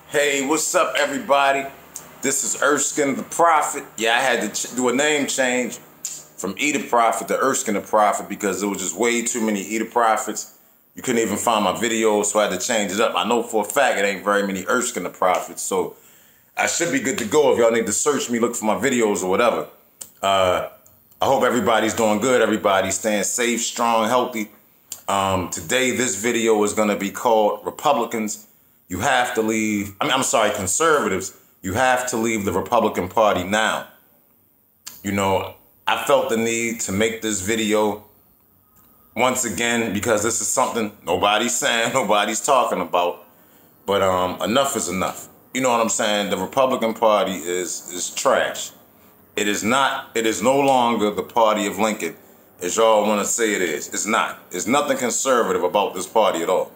Hey, what's up, everybody? This is Erskine the Prophet. Yeah, I had to do a name change from E the Prophet to Erskine the Prophet because there was just way too many E the Prophets. You couldn't even find my videos, so I had to change it up. I know for a fact it ain't very many Erskine the Prophets, so I should be good to go if y'all need to search me, look for my videos or whatever. I hope everybody's doing good. Everybody's staying safe, strong, healthy. Today, this video is going to be called Republicans. You have to leave. Conservatives. You have to leave the Republican Party now. You know, I felt the need to make this video once again because this is something nobody's saying, nobody's talking about. But enough is enough. You know what I'm saying? The Republican Party is trash. It is not. It is no longer the party of Lincoln, as y'all want to say it is. It's not. There's nothing conservative about this party at all.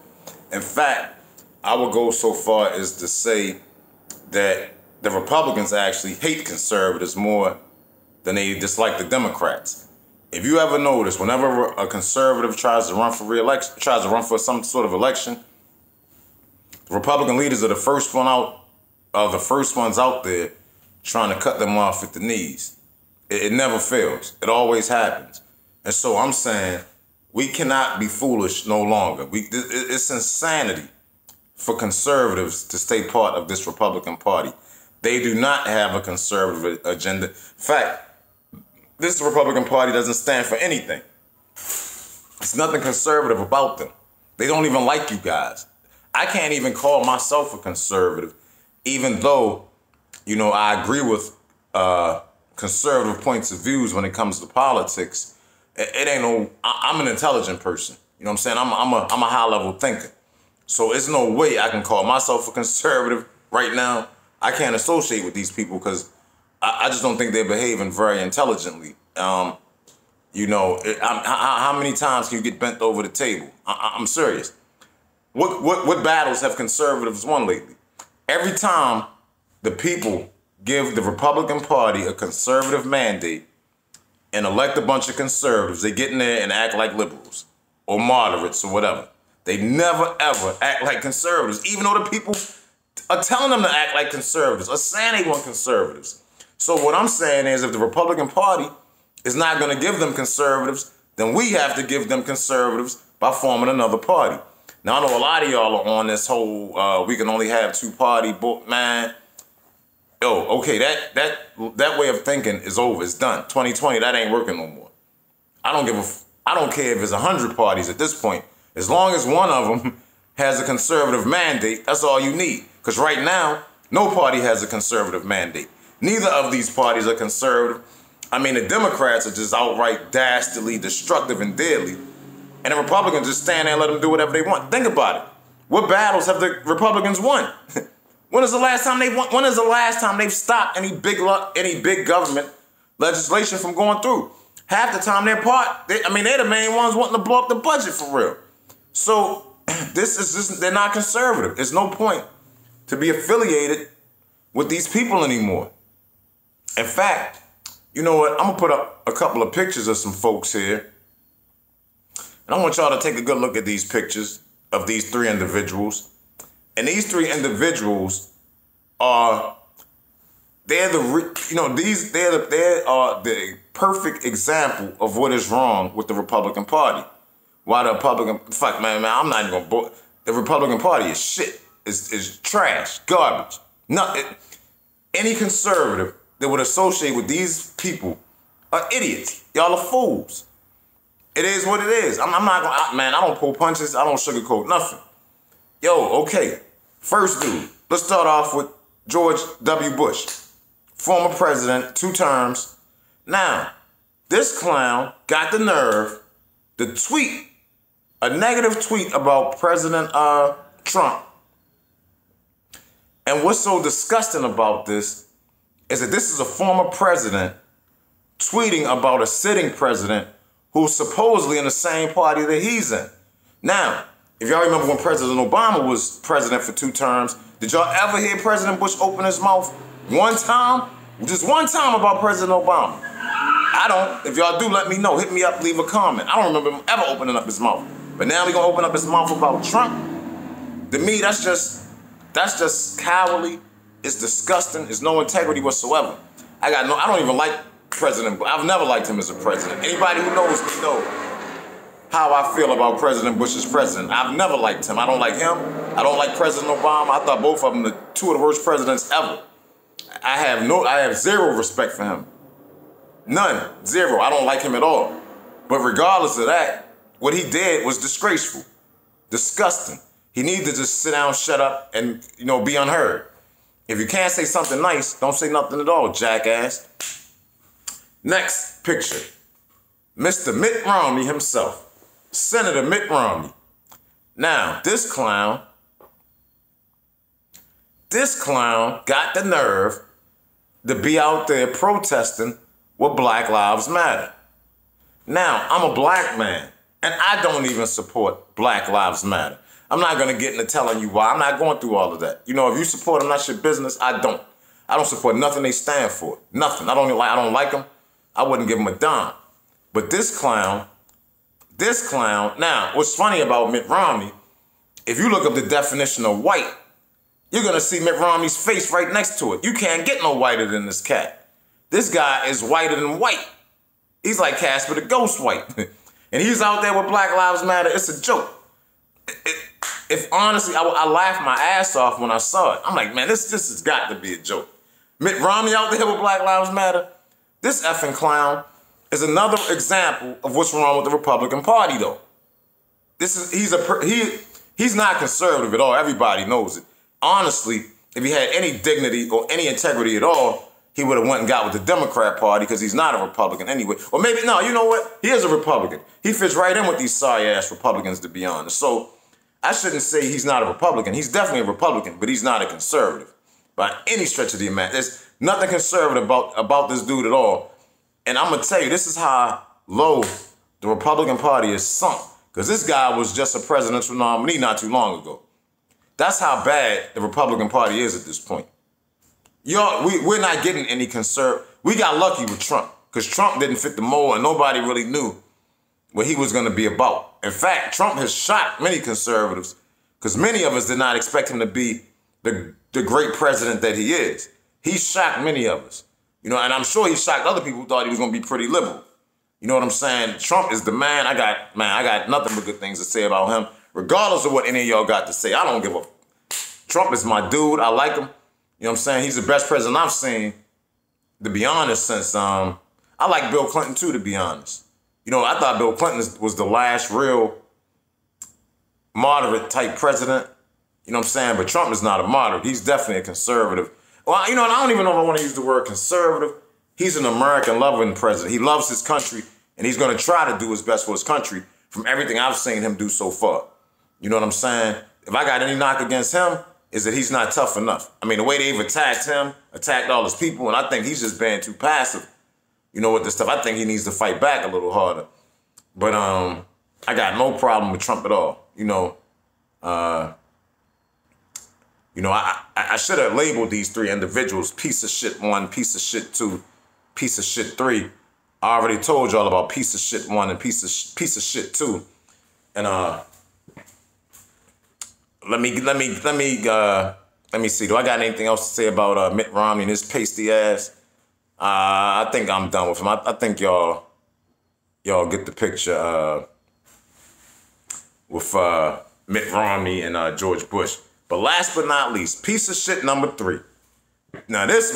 In fact, I would go so far as to say that the Republicans actually hate conservatives more than they dislike the Democrats. If you ever notice, whenever a conservative tries to run for re-election, tries to run for some sort of election, the Republican leaders are the first ones out there trying to cut them off at the knees. It never fails. It always happens. And so I'm saying we cannot be foolish no longer. It's insanity for conservatives to stay part of this Republican Party. They do not have a conservative agenda. In fact, this Republican Party doesn't stand for anything. There's nothing conservative about them. They don't even like you guys. I can't even call myself a conservative, even though, you know, I agree with conservative points of views when it comes to politics. It ain't no. I'm an intelligent person. You know what I'm saying? I'm a high level thinker. So it's no way I can call myself a conservative right now. I can't associate with these people because I just don't think they're behaving very intelligently. You know, how many times can you get bent over the table? I'm serious. What battles have conservatives won lately? Every time the people give the Republican Party a conservative mandate and elect a bunch of conservatives, they get in there and act like liberals or moderates or whatever. They never, ever act like conservatives, even though the people are telling them to act like conservatives or saying they want conservatives. So what I'm saying is if the Republican Party is not going to give them conservatives, then we have to give them conservatives by forming another party. Now, I know a lot of y'all are on this whole we can only have two-party book, man. Yo, okay, that way of thinking is over. It's done. 2020, that ain't working no more. I don't care if it's 100 parties at this point. As long as one of them has a conservative mandate, that's all you need. Because right now, no party has a conservative mandate. Neither of these parties are conservative. I mean, the Democrats are just outright dastardly, destructive, and deadly. And the Republicans just stand there and let them do whatever they want. Think about it. What battles have the Republicans won? When is the last time they won? When is the last time they've stopped any big government legislation from going through? Half the time they're the main ones wanting to blow up the budget for real. So they're not conservative. There's no point to be affiliated with these people anymore. In fact, you know what? I'm going to put up a couple of pictures of some folks here. And I want y'all to take a good look at these pictures of these three individuals. And these three individuals are, they are the perfect example of what is wrong with the Republican Party. Why the Republican, I'm not even going to, the Republican Party is shit, is trash, garbage. Any conservative that would associate with these people are idiots. Y'all are fools. It is what it is. I'm not going to, I don't pull punches. I don't sugarcoat nothing. Yo, okay. First dude, let's start off with George W. Bush. Former president, 2 terms. Now, this clown got the nerve to tweet a negative tweet about President Trump. And what's so disgusting about this is that this is a former president tweeting about a sitting president who's supposedly in the same party that he's in. Now, if y'all remember when President Obama was president for 2 terms, did y'all ever hear President Bush open his mouth one time? Just one time about President Obama. I don't. If y'all do, let me know. Hit me up, leave a comment. I don't remember him ever opening up his mouth. But now we're going to open up his mouth about Trump. To me, that's just That's just cowardly. It's disgusting. It's no integrity whatsoever. I don't even like President Bush. I've never liked him as a president. Anybody who knows me knows how I feel about President Bush as president. I've never liked him. I don't like him. I don't like President Obama. I thought both of them the two of the worst presidents ever. I have zero respect for him. None. Zero. I don't like him at all. But regardless of that, what he did was disgraceful. Disgusting. He needed to just sit down, shut up, and, be unheard. If you can't say something nice, don't say nothing at all, jackass. Next picture. Mr. Mitt Romney himself. Senator Mitt Romney. Now, this clown got the nerve to be out there protesting with Black Lives Matter. Now, I'm a black man, and I don't even support Black Lives Matter. I'm not going to get into telling you why. I'm not going through all of that. If you support them, that's your business. I don't support nothing they stand for. Nothing. I don't like them. I wouldn't give them a dime. But this clown, now, what's funny about Mitt Romney, if you look up the definition of white, you're going to see Mitt Romney's face right next to it. You can't get no whiter than this cat. This guy is whiter than white. He's like Casper the Ghost White. And he's out there with Black Lives Matter. It's a joke. If honestly, I laughed my ass off when I saw it. I'm like, man, this has got to be a joke. Mitt Romney out there with Black Lives Matter. This effing clown is another example of what's wrong with the Republican Party, though. He's not conservative at all. Everybody knows it. Honestly, if he had any dignity or any integrity at all, he would have went and got with the Democrat Party because he's not a Republican anyway. Or maybe, no, you know what? He is a Republican. He fits right in with these sorry-ass Republicans, to be honest. So I shouldn't say he's not a Republican. He's definitely a Republican, but he's not a conservative by any stretch of the imagination. There's nothing conservative about this dude at all. And I'm going to tell you, this is how low the Republican Party is sunk. Because this guy was just a presidential nominee not too long ago. That's how bad the Republican Party is at this point. We're not getting any conservative. We got lucky with Trump because Trump didn't fit the mold and nobody really knew what he was going to be about. In fact, Trump has shocked many conservatives because many of us did not expect him to be the great president that he is. He shocked many of us, and I'm sure he shocked other people who thought he was going to be pretty liberal. You know what I'm saying? Trump is the man. I got nothing but good things to say about him, regardless of what any of y'all got to say. I don't give a. Trump is my dude. I like him. You know what I'm saying? He's the best president I've seen, to be honest, since, I like Bill Clinton too, to be honest. I thought Bill Clinton was the last real moderate type president. You know what I'm saying? But Trump is not a moderate. He's definitely a conservative. Well, and I don't even know if I want to use the word conservative. He's an American loving president. He loves his country, and he's going to try to do his best for his country from everything I've seen him do so far. You know what I'm saying? If I got any knock against him, is that he's not tough enough. I mean, the way they've attacked him, attacked all his people, and I think he's just being too passive. With this stuff. I think he needs to fight back a little harder. But I got no problem with Trump at all. I should have labeled these three individuals piece of shit 1, piece of shit 2, piece of shit 3. I already told y'all about piece of shit 1 and piece of shit 2. And let me see. Do I got anything else to say about Mitt Romney and his pasty ass? I think I'm done with him. I think y'all get the picture with Mitt Romney and George Bush. But last but not least, piece of shit number 3. Now this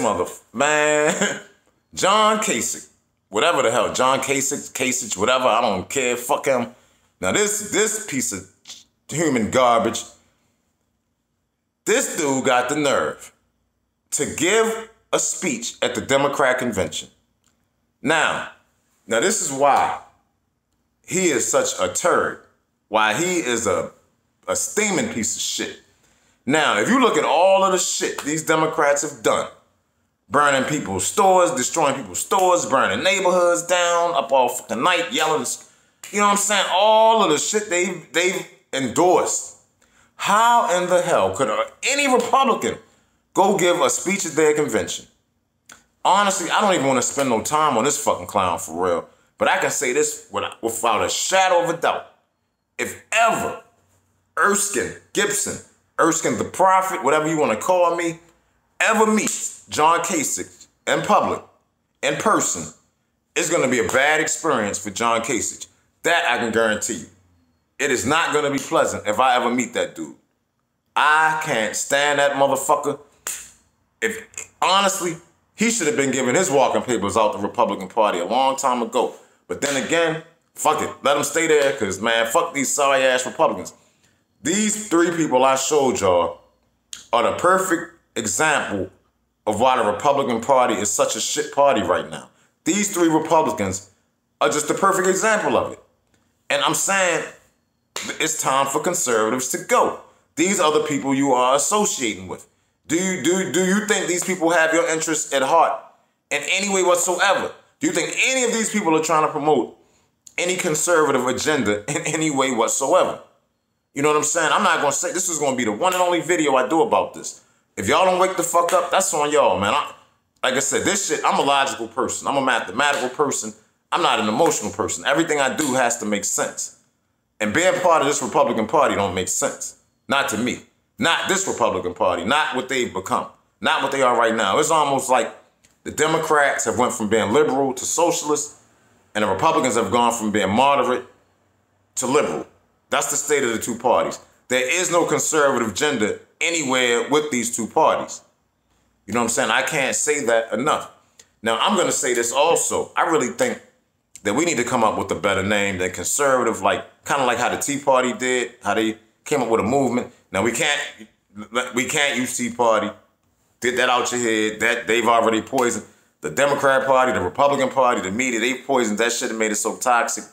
man, John Kasich, whatever the hell, John Kasich, whatever, I don't care, fuck him. Now this piece of human garbage, this dude got the nerve to give a speech at the Democrat convention. Now this is why he is such a turd, why he is a steaming piece of shit. Now, if you look at all of the shit these Democrats have done, burning people's stores, destroying people's stores, burning neighborhoods down, up all fucking night, yelling, you know what I'm saying? All of the shit they've endorsed. How in the hell could any Republican go give a speech at their convention? Honestly, I don't even want to spend no time on this fucking clown for real. But I can say this without a shadow of a doubt. If ever Erskine Gibson Erskine the Prophet, whatever you want to call me, ever meets John Kasich in public, in person, it's going to be a bad experience for John Kasich. That I can guarantee you. It is not going to be pleasant if I ever meet that dude. I can't stand that motherfucker. Honestly, he should have been giving his walking papers out the Republican Party a long time ago. But then again, fuck it. Let him stay there because, man, fuck these sorry-ass Republicans. These three people I showed y'all are the perfect example of why the Republican Party is such a shit party right now. These three Republicans are just the perfect example of it. And I'm saying it's time for conservatives to go. These are the people you are associating with. Do you think these people have your interests at heart in any way whatsoever? Do you think any of these people are trying to promote any conservative agenda in any way whatsoever? You know what I'm saying? I'm not going to say this is going to be the one and only video I do about this. If y'all don't wake the fuck up, that's on y'all, man. Like I said, this shit, I'm a logical person. I'm a mathematical person. I'm not an emotional person. Everything I do has to make sense. And being part of this Republican Party don't make sense. Not to me. Not this Republican Party. Not what they've become. Not what they are right now. It's almost like the Democrats have went from being liberal to socialist, and the Republicans have gone from being moderate to liberal. That's the state of the two parties. There is no conservative agenda anywhere with these two parties. You know what I'm saying? I can't say that enough. Now, I'm going to say this also. I really think that we need to come up with a better name than conservative, like kind of like how the Tea Party did, how they came up with a movement. Now, we can't use Tea Party. Get that out your head. That they've already poisoned the Democrat Party, the Republican Party, the media. They poisoned that shit and made it so toxic.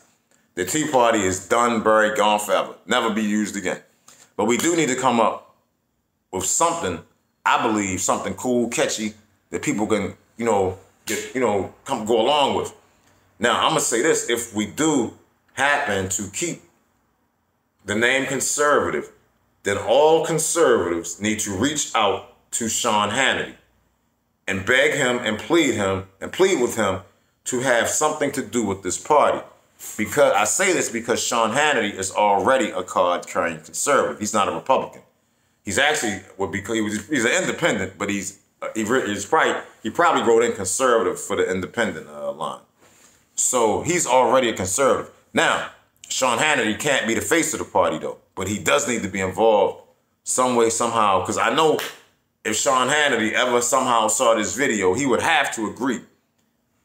The Tea Party is done, buried, gone forever. Never be used again. But we do need to come up with something, I believe, something cool, catchy, that people can, go along with. Now, I'm going to say this. If we do happen to keep the name conservative, then all conservatives need to reach out to Sean Hannity and beg him and plead with him to have something to do with this party. Because I say this because Sean Hannity is already a card-carrying conservative. He's not a Republican. He's actually he's an independent, but he probably wrote in conservative for the independent line. So he's already a conservative. Now, Sean Hannity can't be the face of the party though, but he does need to be involved some way, somehow, because I know if Sean Hannity ever somehow saw this video, he would have to agree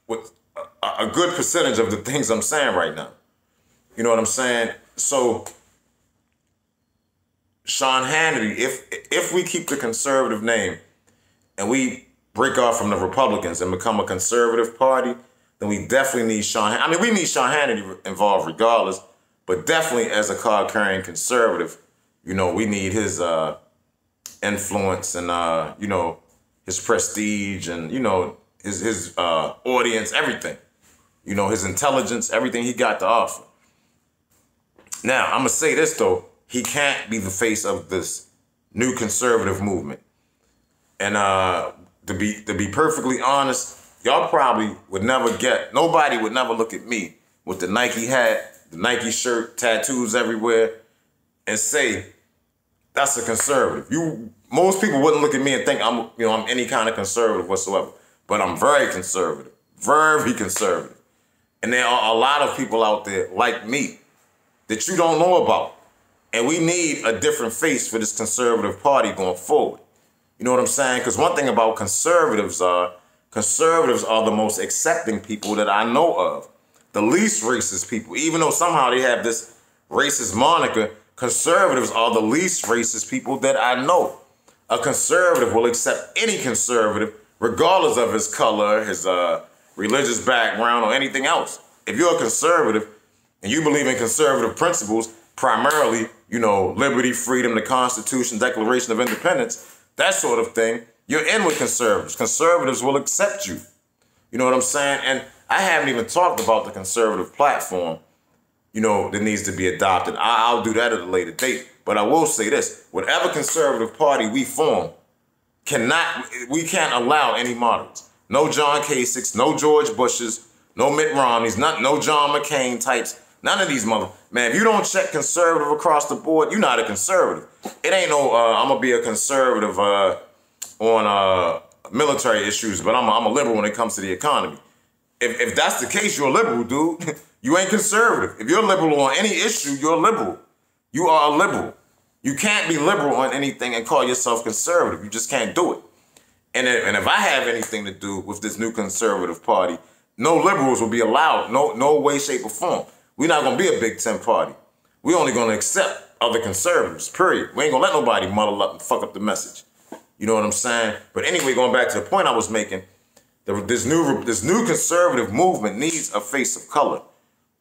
with a good percentage of the things I'm saying right now. You know what I'm saying? So Sean Hannity, if we keep the conservative name and we break off from the Republicans and become a conservative party, then we definitely need we need Sean Hannity involved regardless, but definitely as a card-carrying conservative, we need his influence and, his prestige and, his audience, everything. His intelligence, everything he got to offer. Now, I'm going to say this, though. He can't be the face of this new conservative movement. And to be perfectly honest, y'all probably would never nobody would never look at me with the Nike hat, the Nike shirt, tattoos everywhere, and say, that's a conservative. Most people wouldn't look at me and think I'm any kind of conservative whatsoever. But I'm very conservative, very conservative. And there are a lot of people out there like me that you don't know about. And we need a different face for this conservative party going forward. You know what I'm saying? Because one thing about conservatives are the most accepting people that I know of. The least racist people. Even though somehow they have this racist moniker, conservatives are the least racist people that I know. A conservative will accept any conservative regardless of his color, his religious background, or anything else. If you're a conservative and you believe in conservative principles, primarily, liberty, freedom, the Constitution, Declaration of Independence, that sort of thing, you're in with conservatives. Conservatives will accept you. You know what I'm saying? And I haven't even talked about the conservative platform, that needs to be adopted. I'll do that at a later date. But I will say this, whatever conservative party we form, we can't allow any moderates. No John Kasich, no George Bushes, no Mitt Romneys, no John McCain types. None of these Man, if you don't check conservative across the board, you're not a conservative. It ain't no, I'm going to be a conservative on military issues, but I'm a liberal when it comes to the economy. If that's the case, you're a liberal, dude. You ain't conservative. If you're liberal on any issue, you're a liberal. You are a liberal. You can't be liberal on anything and call yourself conservative. You just can't do it. And if I have anything to do with this new conservative party, no liberals will be allowed. No way, shape, or form. We're not going to be a Big Ten party. We're only going to accept other conservatives, period. We ain't going to let nobody muddle up and fuck up the message. You know what I'm saying? But anyway, going back to the point I was making, this new conservative movement needs a face of color.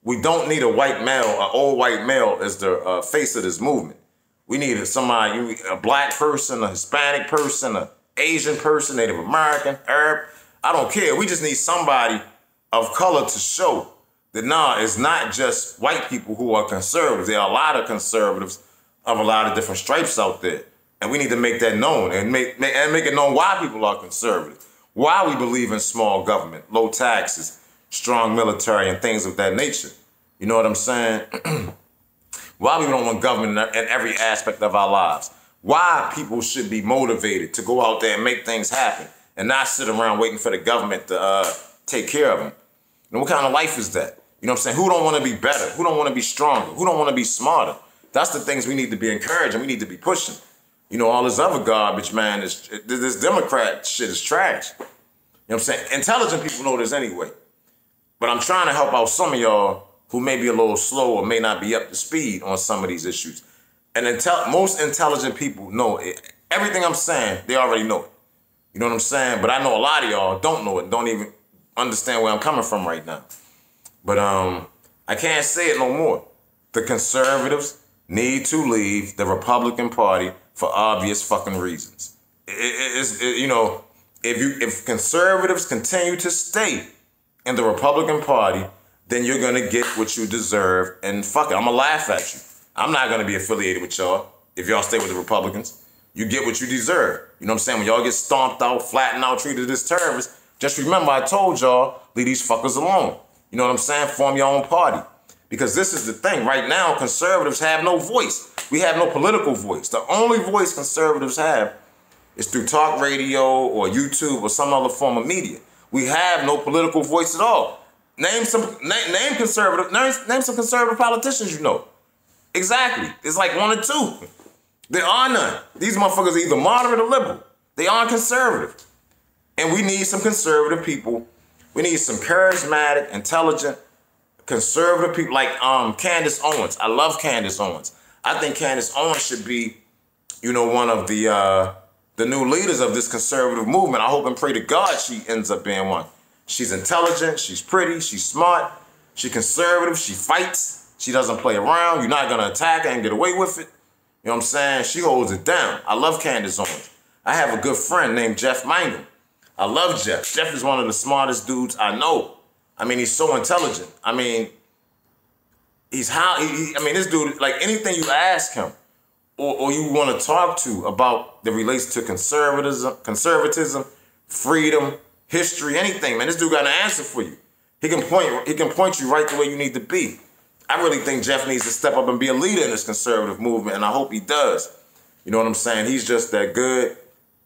We don't need a white male, an old white male as the face of this movement. We need somebody, a black person, a Hispanic person, an Asian person, Native American, Arab. I don't care. We just need somebody of color to show that, nah, it's not just white people who are conservatives. There are a lot of conservatives of a lot of different stripes out there. And we need to make that known and make it known why people are conservative, why we believe in small government, low taxes, strong military, and things of that nature. You know what I'm saying? Why we don't want government in every aspect of our lives. Why people should be motivated to go out there and make things happen and not sit around waiting for the government to take care of them. You know, what kind of life is that? You know what I'm saying? Who don't want to be better? Who don't want to be stronger? Who don't want to be smarter? That's the things we need to be encouraging. We need to be pushing. You know, all this other garbage, man, this Democrat shit is trash. You know what I'm saying? Intelligent people know this anyway. But I'm trying to help out some of y'all who may be a little slow or may not be up to speed on some of these issues. And most intelligent people know it. Everything I'm saying, they already know it. You know what I'm saying? But I know a lot of y'all don't know it, don't even understand where I'm coming from right now. But I can't say it no more. The conservatives need to leave the Republican Party for obvious fucking reasons. You know, if conservatives continue to stay in the Republican Party, then you're going to get what you deserve. And fuck it, I'm going to laugh at you. I'm not going to be affiliated with y'all if y'all stay with the Republicans. You get what you deserve. You know what I'm saying? When y'all get stomped out, flattened out, treated as terrorists, just remember I told y'all, leave these fuckers alone. You know what I'm saying? Form your own party. Because this is the thing. Right now, conservatives have no voice. We have no political voice. The only voice conservatives have is through talk radio or YouTube or some other form of media. We have no political voice at all. Name some conservative politicians you know. Exactly. It's like one or two. There are none. These motherfuckers are either moderate or liberal. They aren't conservative. And we need some conservative people. We need some charismatic, intelligent, conservative people like Candace Owens. I love Candace Owens. I think Candace Owens should be, you know, one of the new leaders of this conservative movement. I hope and pray to God she ends up being one. She's intelligent, she's pretty, she's smart, she's conservative, she fights, she doesn't play around. You're not gonna attack her and get away with it. You know what I'm saying? She holds it down. I love Candace Owens. I have a good friend named Jeff Mangum. I love Jeff. Jeff is one of the smartest dudes I know. I mean, he's so intelligent. I mean, this dude, like anything you ask him or you want to talk to about that relates to conservatism, freedom, history, anything, man, this dude got an answer for you. He can point you right the way you need to be. I really think Jeff needs to step up and be a leader in this conservative movement, and I hope he does. You know what I'm saying? He's just that good,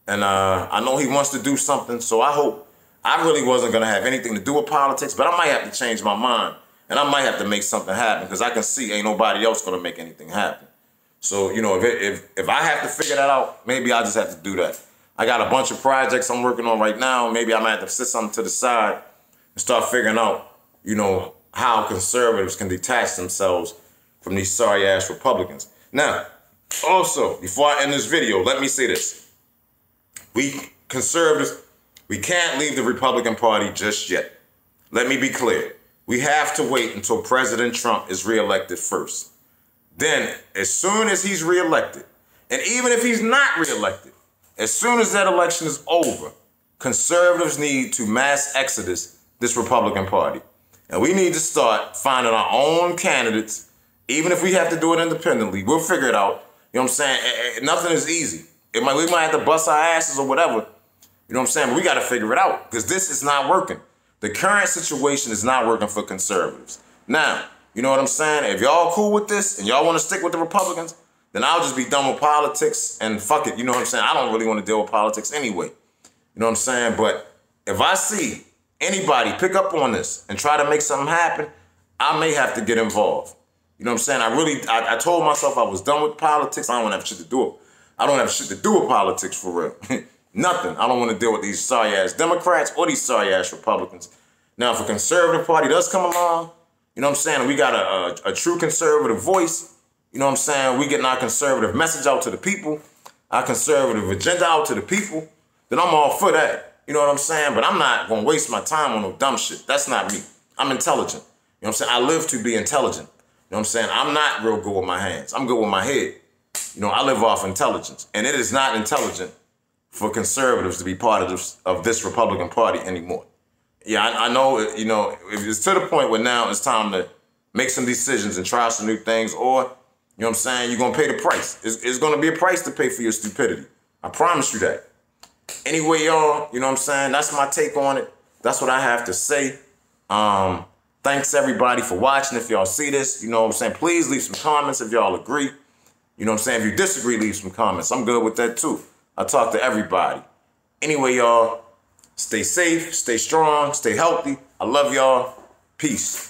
and I know he wants to do something, so I hope. I really wasn't going to have anything to do with politics, but I might have to change my mind, and I might have to make something happen, because I can see ain't nobody else going to make anything happen. So, you know, if I have to figure that out, maybe I just have to do that. I got a bunch of projects I'm working on right now. Maybe I might have to sit something to the side and start figuring out, you know, how conservatives can detach themselves from these sorry-ass Republicans. Now, also, before I end this video, let me say this. We conservatives, we can't leave the Republican Party just yet. Let me be clear. We have to wait until President Trump is reelected first. Then, as soon as he's reelected, and even if he's not reelected, as soon as that election is over, conservatives need to mass exodus this Republican Party. And we need to start finding our own candidates, even if we have to do it independently. We'll figure it out. You know what I'm saying? Nothing is easy. We might have to bust our asses or whatever. You know what I'm saying? But we got to figure it out because this is not working. The current situation is not working for conservatives. Now, You know what I'm saying? If y'all cool with this and y'all want to stick with the Republicans, then I'll just be done with politics and fuck it. You know what I'm saying? I don't really want to deal with politics anyway. You know what I'm saying? But if I see anybody pick up on this and try to make something happen, I may have to get involved. You know what I'm saying? I told myself I was done with politics. I don't have shit to do with. I don't have shit to do with politics for real. Nothing. I don't want to deal with these sorry ass Democrats or these sorry ass Republicans. Now, if a conservative party does come along, you know what I'm saying, we got a true conservative voice, you know what I'm saying, we getting our conservative message out to the people, our conservative agenda out to the people, then I'm all for that. You know what I'm saying? But I'm not going to waste my time on no dumb shit. That's not me. I'm intelligent. You know what I'm saying? I live to be intelligent. You know what I'm saying? I'm not real good with my hands. I'm good with my head. You know, I live off intelligence. And it is not intelligent for conservatives to be part of this Republican Party anymore. Yeah, I know, you know, if it's to the point where now it's time to make some decisions and try some new things, or, you know what I'm saying, you're going to pay the price. It's going to be a price to pay for your stupidity. I promise you that. Anyway, y'all, you know what I'm saying, that's my take on it. That's what I have to say. Thanks, everybody, for watching. If y'all see this, you know what I'm saying, please leave some comments if y'all agree. You know what I'm saying, if you disagree, leave some comments. I'm good with that, too. I talk to everybody. Anyway, y'all, stay safe, stay strong, stay healthy. I love y'all. Peace.